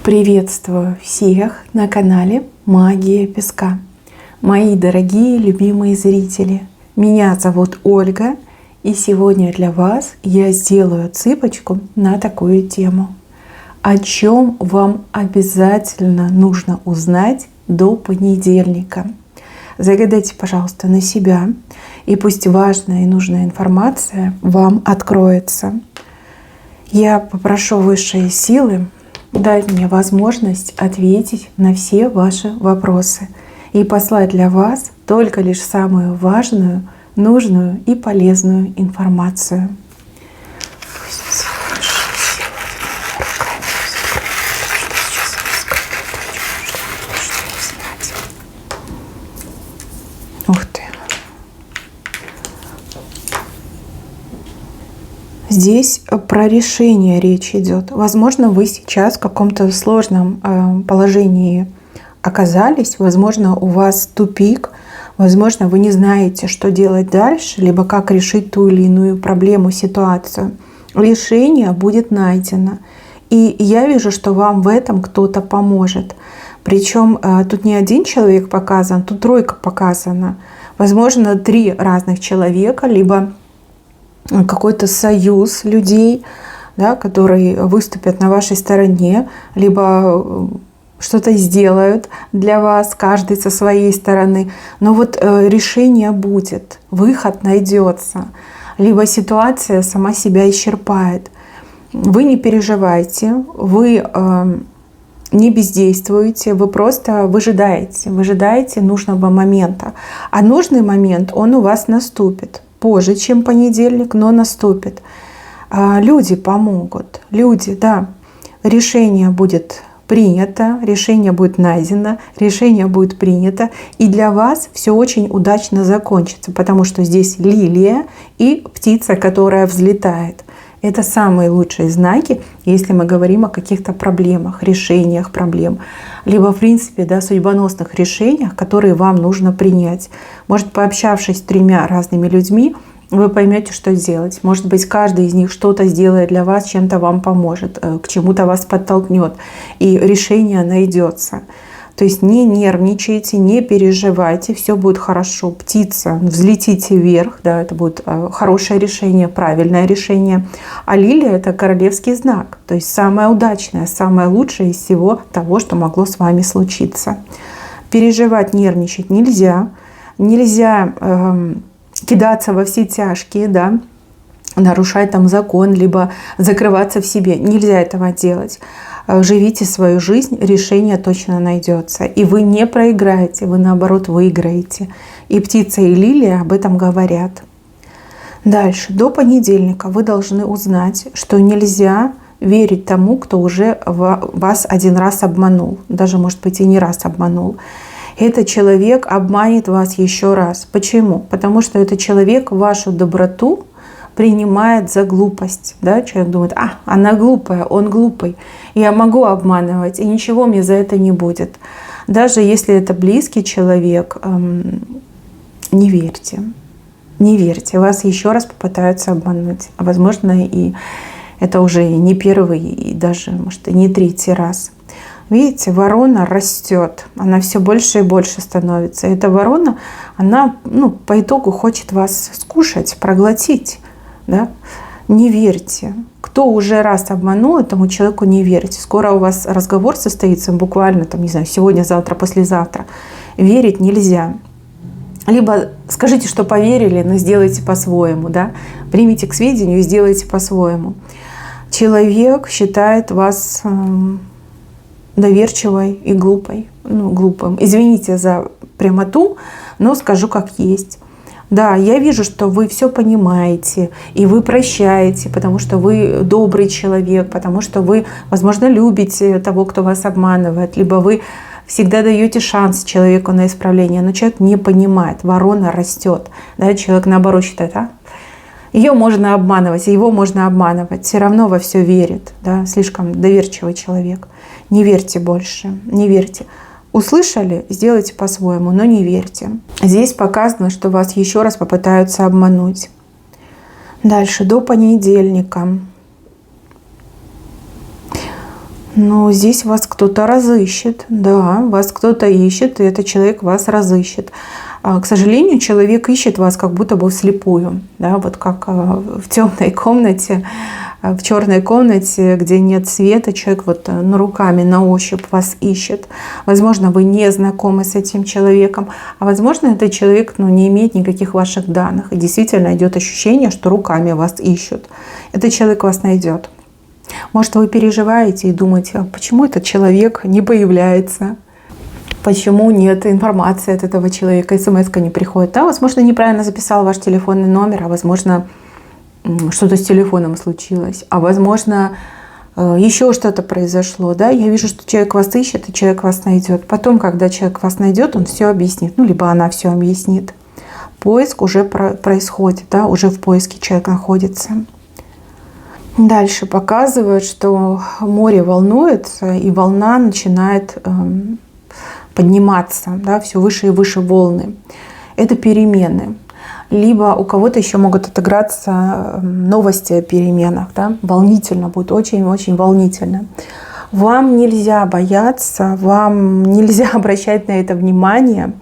Приветствую всех на канале Магия Песка. Мои дорогие любимые зрители, меня зовут Ольга, и сегодня для вас я сделаю цыпочку на такую тему. О чем вам обязательно нужно узнать до понедельника. Загадайте, пожалуйста, на себя, и пусть важная и нужная информация вам откроется. Я попрошу высшие силы дать мне возможность ответить на все ваши вопросы и послать для вас только лишь самую важную, нужную и полезную информацию. Ух ты! Здесь про решение речь идет. Возможно, вы сейчас в каком-то сложном положении оказались. Возможно, у вас тупик. Возможно, вы не знаете, что делать дальше, либо как решить ту или иную проблему, ситуацию. Решение будет найдено. И я вижу, что вам в этом кто-то поможет. Причем тут не один человек показан, тут тройка показана. Возможно, 3 разных человека, либо какой-то союз людей, да, которые выступят на вашей стороне, либо что-то сделают для вас, каждый со своей стороны. Но вот решение будет, выход найдется, либо ситуация сама себя исчерпает. Вы не переживайте, вы не бездействуете, вы просто выжидаете нужного момента. А нужный момент, он у вас наступит. Позже, чем понедельник, но наступит. Люди помогут. Люди, да. Решение будет принято, решение будет найдено, решение будет принято. И для вас все очень удачно закончится, потому что здесь лилия и птица, которая взлетает. Это самые лучшие знаки, если мы говорим о каких-то проблемах, решениях проблем. Либо, в принципе, да, судьбоносных решениях, которые вам нужно принять. Может, пообщавшись с 3 разными людьми, вы поймете, что делать. Может быть, каждый из них что-то сделает для вас, чем-то вам поможет, к чему-то вас подтолкнет. И решение найдется. То есть не нервничайте, не переживайте, все будет хорошо. Птица, взлетите вверх, да, это будет хорошее решение, правильное решение. А лилия — это королевский знак, то есть самое удачное, самое лучшее из всего того, что могло с вами случиться. Переживать, нервничать нельзя. Нельзя кидаться во все тяжкие, да, нарушать там закон, либо закрываться в себе. Нельзя этого делать. Живите свою жизнь, решение точно найдется. И вы не проиграете, вы наоборот выиграете. И птица, и лилия об этом говорят. Дальше. До понедельника вы должны узнать, что нельзя верить тому, кто уже вас 1 раз обманул. Даже, может быть, и не раз обманул. Этот человек обманет вас еще раз. Почему? Потому что этот человек вашу доброту принимает за глупость. Да? Человек думает: она глупая, он глупый. Я могу обманывать, и ничего мне за это не будет. Даже если это близкий человек, не верьте. Не верьте. Вас еще раз попытаются обмануть. А возможно, и это уже не 1-й, и даже, может, и не 3-й раз. Видите, ворона растет, она все больше и больше становится. Эта ворона, она по итогу хочет вас скушать, проглотить. Да? Не верьте. Кто уже раз обманул, этому человеку не верьте. Скоро у вас разговор состоится, буквально, там, не знаю, сегодня, завтра, послезавтра. Верить нельзя. Либо скажите, что поверили, но сделайте по-своему. Да? Примите к сведению и сделайте по-своему. Человек считает вас доверчивой и глупой. Глупым. Извините за прямоту, но скажу как есть. Да, я вижу, что вы все понимаете, и вы прощаете, потому что вы добрый человек, потому что вы, возможно, любите того, кто вас обманывает, либо вы всегда даете шанс человеку на исправление, но человек не понимает, ворона растет. Да, человек наоборот считает: ее можно обманывать, его можно обманывать, все равно во все верит. Да, слишком доверчивый человек. Не верьте больше, не верьте. Услышали, сделайте по-своему, но не верьте. Здесь показано, что вас еще раз попытаются обмануть. Дальше, до понедельника. Но здесь вас кто-то разыщет, да, вас кто-то ищет, и этот человек вас разыщет. К сожалению, человек ищет вас как будто бы вслепую, да, вот как в темной комнате, в черной комнате, где нет света, человек вот руками на ощупь вас ищет. Возможно, вы не знакомы с этим человеком, а возможно, этот человек не имеет никаких ваших данных. И действительно идет ощущение, что руками вас ищут. Этот человек вас найдет. Может, вы переживаете и думаете, а почему этот человек не появляется? Почему нет информации от этого человека, смс-ка не приходит? Да, возможно, неправильно записал ваш телефонный номер, а возможно, что-то с телефоном случилось, а возможно, еще что-то произошло. Да? Я вижу, что человек вас ищет, и человек вас найдет. Потом, когда человек вас найдет, он все объяснит, либо она все объяснит. Поиск уже происходит, да? Уже в поиске человек находится. Дальше показывает, что море волнуется, и волна начинает подниматься, да, все выше и выше волны. Это перемены. Либо у кого-то еще могут отыграться новости о переменах. Да? Волнительно будет, очень-очень волнительно. Вам нельзя бояться, вам нельзя обращать на это внимание.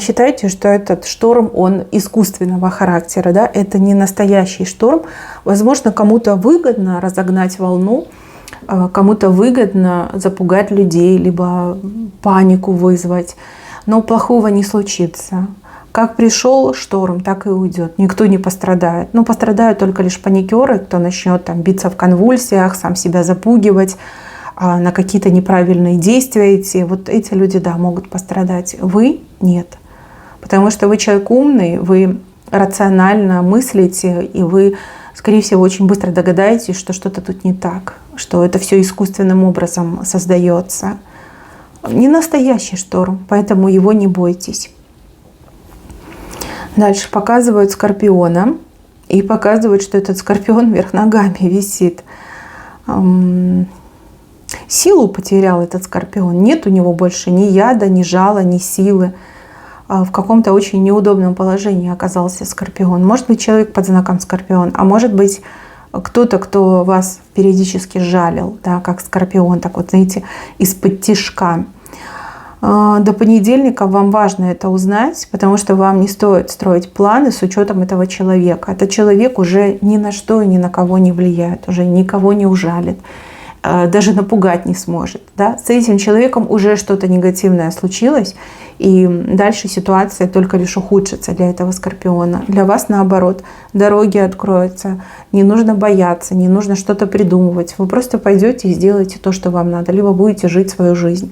Считайте, что этот шторм, он искусственного характера, да? Это не настоящий шторм. Возможно, кому-то выгодно разогнать волну, кому-то выгодно запугать людей, либо панику вызвать. Но плохого не случится. Как пришел шторм, так и уйдет. Никто не пострадает. Пострадают только лишь паникеры, кто начнет биться в конвульсиях, сам себя запугивать, на какие-то неправильные действия идти. Вот эти люди, да, могут пострадать. Вы нет. Потому что вы человек умный, вы рационально мыслите, и вы, скорее всего, очень быстро догадаетесь, что что-то тут не так, что это все искусственным образом создается. Не настоящий шторм, поэтому его не бойтесь. Дальше показывают скорпиона, и показывают, что этот скорпион вверх ногами висит. Силу потерял этот скорпион. Нет у него больше ни яда, ни жала, ни силы. В каком-то очень неудобном положении оказался скорпион. Может быть, человек под знаком скорпион, а может быть, кто-то, кто вас периодически жалил, да, как скорпион, так вот, знаете, из-под тишка. До понедельника вам важно это узнать, потому что вам не стоит строить планы с учетом этого человека. Этот человек уже ни на что и ни на кого не влияет, уже никого не ужалит, даже напугать не сможет. Да? С этим человеком уже что-то негативное случилось, и дальше ситуация только лишь ухудшится для этого скорпиона. Для вас наоборот, дороги откроются, не нужно бояться, не нужно что-то придумывать. Вы просто пойдете и сделаете то, что вам надо, либо будете жить свою жизнь.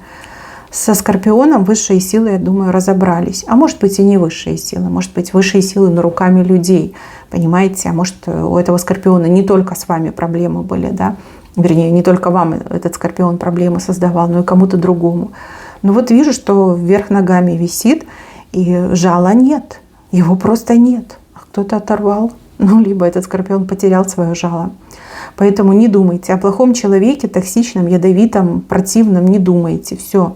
Со скорпионом высшие силы, я думаю, разобрались. А может быть и не высшие силы. Может быть высшие силы, но руками людей. Понимаете? А может у этого скорпиона не только с вами проблемы были, да? Вернее, не только вам этот скорпион проблемы создавал, но и кому-то другому. Но вот вижу, что вверх ногами висит, и жала нет. Его просто нет. Кто-то оторвал. Либо этот скорпион потерял свое жало. Поэтому не думайте о плохом человеке, токсичном, ядовитом, противном. Не думайте. Все.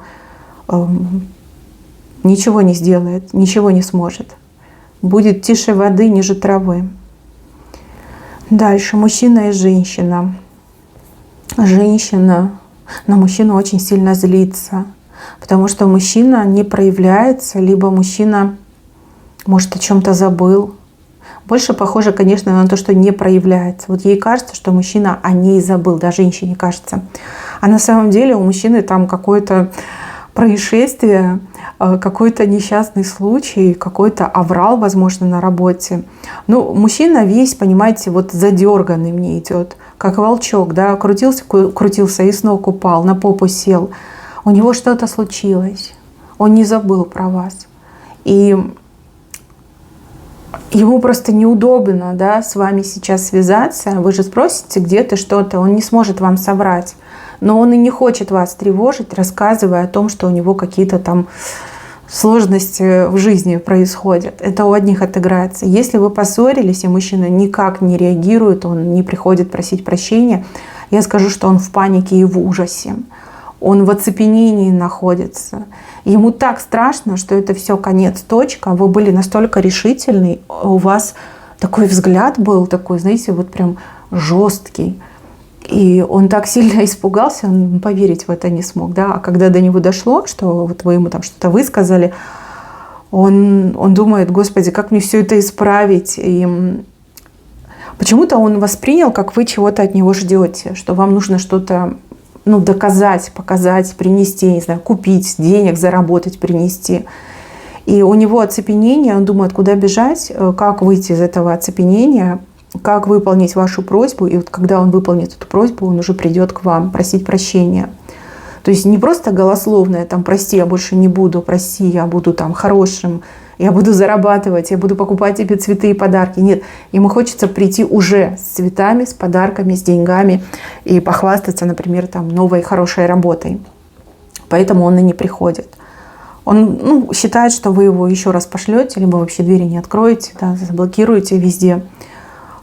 Ничего не сделает, ничего не сможет. Будет тише воды, ниже травы. Дальше мужчина и женщина. Женщина на мужчину очень сильно злится, потому что мужчина не проявляется, либо мужчина, может, о чем-то забыл. Больше похоже, конечно, на то, что не проявляется. Вот ей кажется, что мужчина о ней забыл, да, женщине кажется. А на самом деле у мужчины там какое-то происшествие, какой-то несчастный случай, какой-то аврал, возможно, на работе. Мужчина весь, понимаете, вот задерганный мне идет, как волчок, да, крутился и с ног упал, на попу сел. У него что-то случилось, он не забыл про вас. И ему просто неудобно, да, с вами сейчас связаться. Вы же спросите, где ты, что-то, он не сможет вам соврать. Но он и не хочет вас тревожить, рассказывая о том, что у него какие-то там сложности в жизни происходят. Это у одних отыграется. Если вы поссорились, и мужчина никак не реагирует, он не приходит просить прощения, я скажу, что он в панике и в ужасе. Он в оцепенении находится. Ему так страшно, что это все конец, точка. Вы были настолько решительны, у вас такой взгляд был, такой, знаете, вот прям жесткий. И он так сильно испугался, он поверить в это не смог, да. А когда до него дошло, что вот вы ему там что-то высказали, он думает: Господи, как мне все это исправить? И почему-то он воспринял, как вы чего-то от него ждете, что вам нужно что-то, ну, доказать, показать, принести, не знаю, купить, денег заработать, принести. И у него оцепенение, он думает, куда бежать, как выйти из этого оцепенения, как выполнить вашу просьбу. И вот когда он выполнит эту просьбу, он уже придет к вам просить прощения. То есть не просто голословное, там, прости, я больше не буду, прости, я буду там хорошим, я буду зарабатывать, я буду покупать тебе цветы и подарки. Нет, ему хочется прийти уже с цветами, с подарками, с деньгами и похвастаться, например, там, новой хорошей работой. Поэтому он и не приходит. Он считает, что вы его еще раз пошлете, либо вообще двери не откроете, да, заблокируете везде.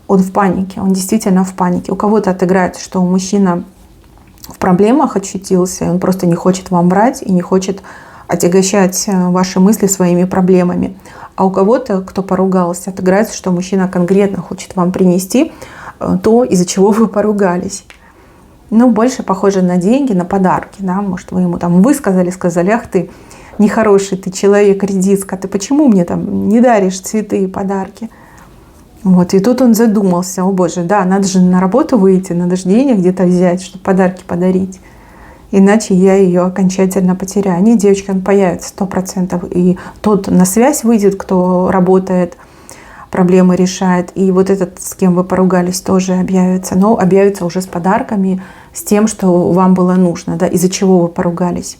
Он в панике, он действительно в панике. У кого-то отыграется, что мужчина в проблемах очутился, и он просто не хочет вам врать и не хочет отягощать ваши мысли своими проблемами. А у кого-то, кто поругался, отыграется, что мужчина конкретно хочет вам принести то, из-за чего вы поругались. Ну, больше похоже на деньги, на подарки. Да? Может, вы ему там высказали, сказали: ах ты нехороший, ты человек, редиска, ты почему мне там не даришь цветы и подарки? Вот, и тут он задумался: о боже, да, надо же на работу выйти, надо же денег где-то взять, чтобы подарки подарить. Иначе я ее окончательно потеряю. Нет, девочки, он появится 100%. И тот на связь выйдет, кто работает, проблемы решает. И вот этот, с кем вы поругались, тоже объявится. Но объявится уже с подарками, с тем, что вам было нужно, да, из-за чего вы поругались.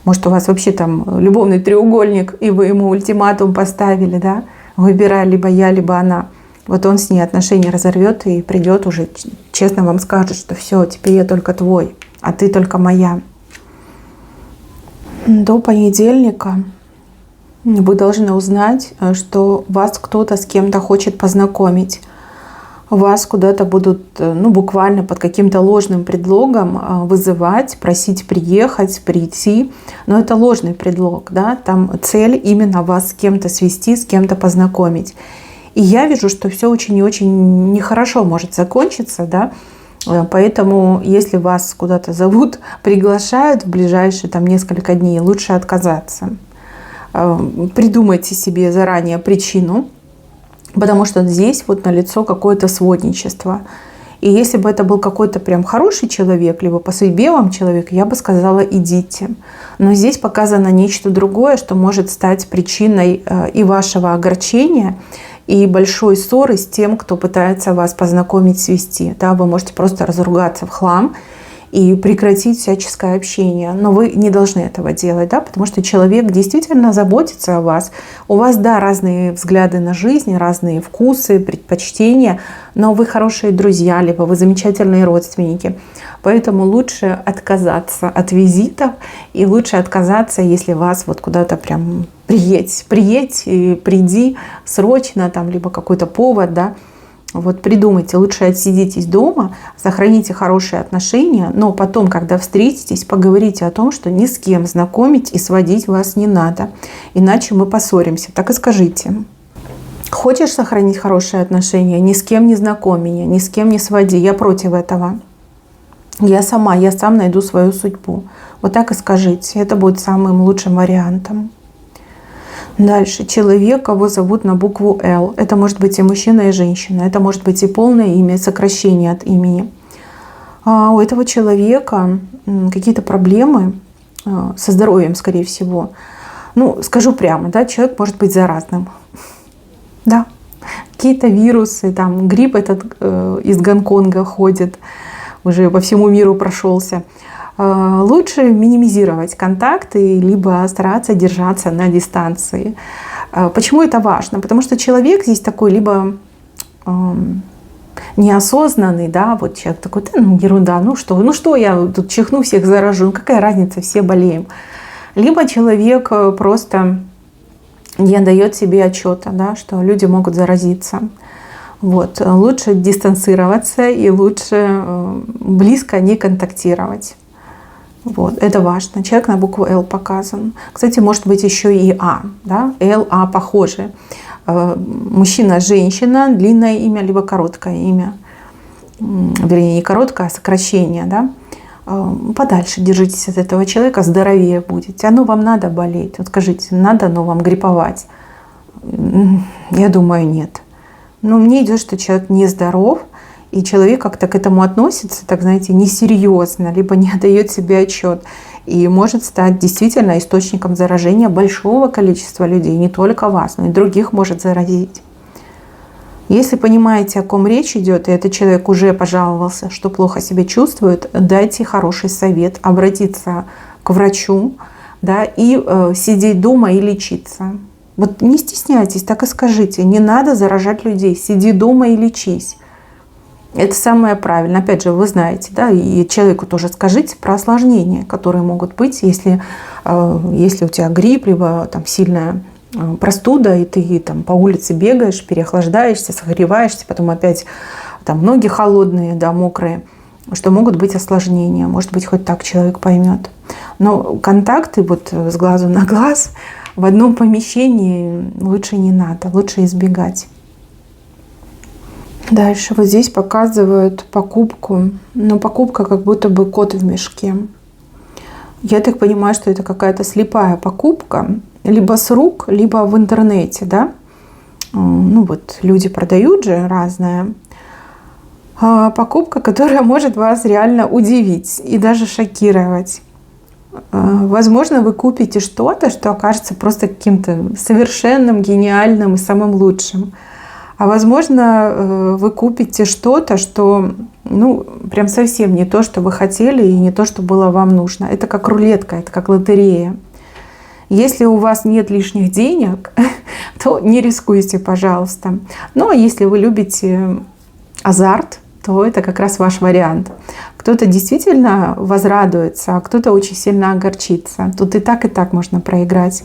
Может, у вас вообще там любовный треугольник, и вы ему ультиматум поставили, да? Выбирай либо я, либо она. Вот он с ней отношения разорвет и придет уже, честно вам скажет, что все, теперь я только твой, а ты только моя. До понедельника вы должны узнать, что вас кто-то с кем-то хочет познакомить. Вас куда-то будут, буквально под каким-то ложным предлогом вызывать, просить приехать, прийти. Но это ложный предлог, да? Там цель именно вас с кем-то свести, с кем-то познакомить. И я вижу, что все очень и очень нехорошо может закончиться, да? Поэтому, если вас куда-то зовут, приглашают в ближайшие там несколько дней, лучше отказаться. Придумайте себе заранее причину, потому что здесь вот налицо какое-то сводничество. И если бы это был какой-то прям хороший человек, либо по судьбе вам человек, я бы сказала: идите. Но здесь показано нечто другое, что может стать причиной и вашего огорчения, и большой ссоры с тем, кто пытается вас познакомить, свести. Да, вы можете просто разругаться в хлам и прекратить всяческое общение. Но вы не должны этого делать, да, потому что человек действительно заботится о вас. У вас, да, разные взгляды на жизнь, разные вкусы, предпочтения, но вы хорошие друзья, либо вы замечательные родственники. Поэтому лучше отказаться от визитов, и лучше отказаться, если вас вот куда-то прям приедь и приди срочно, там, либо какой-то повод, да. Вот придумайте, лучше отсидитесь дома, сохраните хорошие отношения, но потом, когда встретитесь, поговорите о том, что ни с кем знакомить и сводить вас не надо, иначе мы поссоримся. Так и скажите. Хочешь сохранить хорошие отношения? Ни с кем не знакомь меня, ни с кем не своди. Я против этого. Я сам найду свою судьбу. Вот так и скажите. Это будет самым лучшим вариантом. Дальше. Человек, кого зовут на букву «Л». Это может быть и мужчина, и женщина. Это может быть и полное имя, и сокращение от имени. А у этого человека какие-то проблемы со здоровьем, скорее всего. Скажу прямо, да, человек может быть заразным. Да. Какие-то вирусы, там, грипп этот из Гонконга ходит, уже по всему миру прошелся. Лучше минимизировать контакты, либо стараться держаться на дистанции. Почему это важно? Потому что человек здесь такой либо неосознанный, да, вот человек такой: да, ерунда, что я тут чихну, всех заражу, какая разница, все болеем. Либо человек просто не отдает себе отчета, да, что люди могут заразиться. Вот. Лучше дистанцироваться и лучше близко не контактировать. Вот, это важно. Человек на букву «Л» показан. Кстати, может быть еще и «А». Да? «Л», «А» похожи. Мужчина, женщина, длинное имя, либо короткое имя. вернее, не короткое, а сокращение, да, подальше держитесь от этого человека, здоровее будете. Оно вам надо болеть. Вот скажите, надо оно вам грипповать? Я думаю, нет. Но мне идет, что человек нездоров, и человек как-то к этому относится, так знаете, несерьезно, либо не отдает себе отчет. И может стать действительно источником заражения большого количества людей, не только вас, но и других может заразить. Если понимаете, о ком речь идет, и этот человек уже пожаловался, что плохо себя чувствует, дайте хороший совет, обратиться к врачу, да, и сидеть дома и лечиться. Вот не стесняйтесь, так и скажите, не надо заражать людей, сиди дома и лечись. Это самое правильное. Опять же, вы знаете, да, и человеку тоже скажите про осложнения, которые могут быть, если у тебя грипп, либо там сильная простуда, и ты там по улице бегаешь, переохлаждаешься, согреваешься, потом опять там ноги холодные, да, мокрые, что могут быть осложнения. Может быть, хоть так человек поймет. Но контакты вот с глазу на глаз в одном помещении лучше не надо, лучше избегать. Дальше вот здесь показывают покупку, но покупка как будто бы кот в мешке. Я так понимаю, что это какая-то слепая покупка, либо с рук, либо в интернете, да. Ну вот люди продают же разное. Покупка, которая может вас реально удивить и даже шокировать. Возможно, вы купите что-то, что окажется просто каким-то совершенным, гениальным и самым лучшим. А возможно, вы купите что-то, что, ну, прям совсем не то, что вы хотели, и не то, что было вам нужно. Это как рулетка, это как лотерея. Если у вас нет лишних денег, то не рискуйте, пожалуйста. Ну, а если вы любите азарт, то это как раз ваш вариант. Кто-то действительно возрадуется, а кто-то очень сильно огорчится. Тут и так можно проиграть.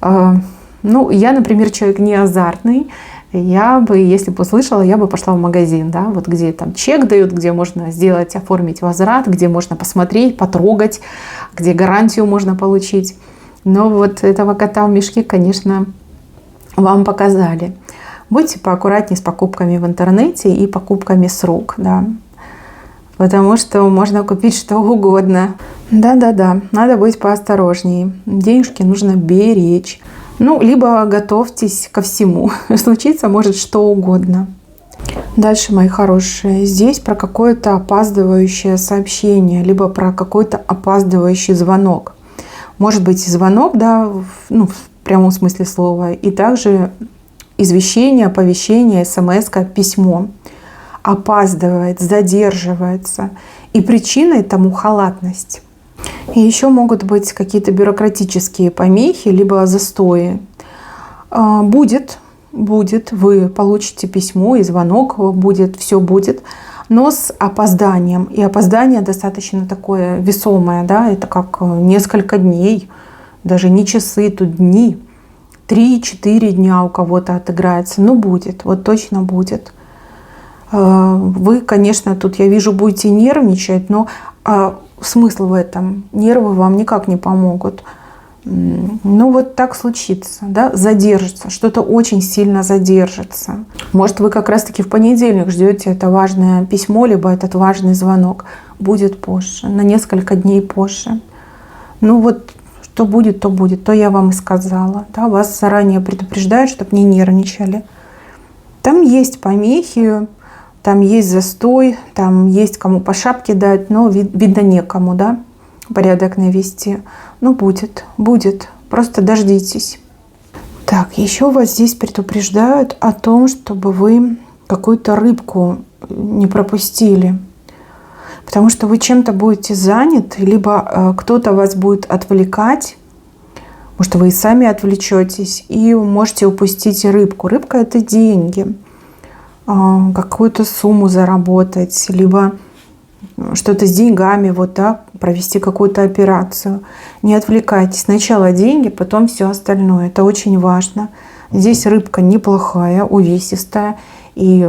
Ну, я, например, человек не азартный. Я бы, если бы услышала, я бы пошла в магазин, да, вот где там чек дают, где можно сделать, оформить возврат, где можно посмотреть, потрогать, где гарантию можно получить. Но вот этого кота в мешке, конечно, вам показали. Будьте поаккуратнее с покупками в интернете и покупками с рук, да, потому что можно купить что угодно. Да-да-да, надо быть поосторожнее. Денежки нужно беречь. Ну, либо готовьтесь ко всему. Случиться может что угодно. Дальше, мои хорошие, здесь про какое-то опаздывающее сообщение, либо про какой-то опаздывающий звонок. Может быть, звонок, да, ну, в прямом смысле слова, и также извещение, оповещение, смс-ка, письмо. Опаздывает, задерживается. И причиной тому халатность. И еще могут быть какие-то бюрократические помехи, либо застои. Будет, вы получите письмо и звонок, будет, все будет, но с опозданием. И опоздание достаточно такое весомое, да, это как несколько дней, даже не часы, тут дни. 3-4 дня у кого-то отыграется, но будет, вот точно будет. Вы, конечно, тут, я вижу, будете нервничать, но смысл в этом? Нервы вам никак не помогут. Ну вот так случится, да, задержится, что-то очень сильно задержится. Может, вы как раз-таки в понедельник ждете это важное письмо, либо этот важный звонок. Будет позже, на несколько дней позже. Ну вот, что будет, то будет, то я вам и сказала. Да, вас заранее предупреждают, чтобы не нервничали. Там есть помехи, там есть застой, там есть кому по шапке дать, но видно некому, да, порядок навести. Ну, будет, просто дождитесь. Так, еще вас здесь предупреждают о том, чтобы вы какую-то рыбку не пропустили. Потому что вы чем-то будете заняты, либо кто-то вас будет отвлекать, может, вы и сами отвлечетесь, и можете упустить рыбку. Рыбка – это деньги. Какую-то сумму заработать, либо что-то с деньгами, вот так, провести какую-то операцию. Не отвлекайтесь. Сначала деньги, потом все остальное. Это очень важно. Здесь рыбка неплохая, увесистая. И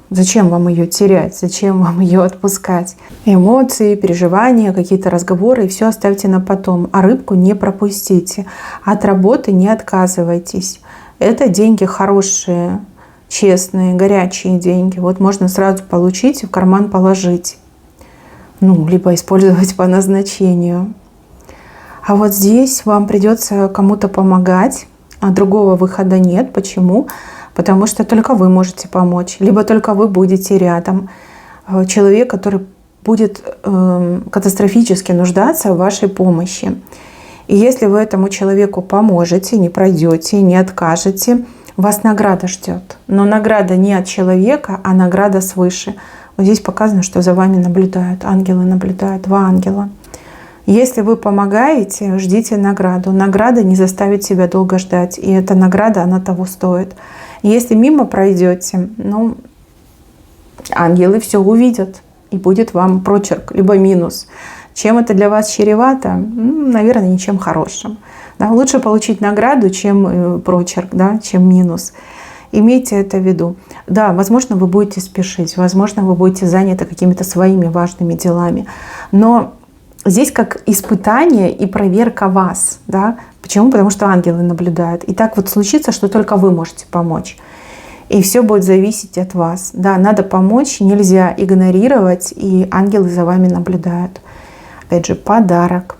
зачем вам ее терять? Зачем вам ее отпускать? Эмоции, переживания, какие-то разговоры, и все оставьте на потом. А рыбку не пропустите. От работы не отказывайтесь. Это деньги хорошие. честные, горячие деньги. Вот можно сразу получить и в карман положить. Ну, либо использовать по назначению. А вот здесь вам придется кому-то помогать, а другого выхода нет. Почему? Потому что только вы можете помочь, либо только вы будете рядом. Человек, который будет катастрофически нуждаться в вашей помощи. И если вы этому человеку поможете, не пройдете, не откажете, вас награда ждет. Но награда не от человека, а награда свыше. Вот здесь показано, что за вами наблюдают, ангелы наблюдают, два ангела. Если вы помогаете, ждите награду. Награда не заставит себя долго ждать. И эта награда, она того стоит. Если мимо пройдете, ну, ангелы все увидят. И будет вам прочерк, либо минус. Чем это для вас чревато? Ну, наверное, ничем хорошим. Да, лучше получить награду, чем прочерк, да, чем минус. Имейте это в виду. Да, возможно, вы будете спешить. Возможно, вы будете заняты какими-то своими важными делами. Но здесь как испытание и проверка вас. Да? Почему? Потому что ангелы наблюдают. И так вот случится, что только вы можете помочь. И все будет зависеть от вас. Да, надо помочь, нельзя игнорировать, и ангелы за вами наблюдают. Опять же, подарок.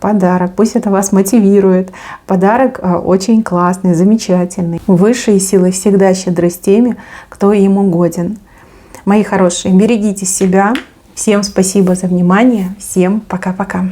Пусть это вас мотивирует. Подарок очень классный, замечательный. Высшие силы всегда щедры с теми, кто им угоден. Мои хорошие, берегите себя. Всем спасибо за внимание. Всем пока-пока.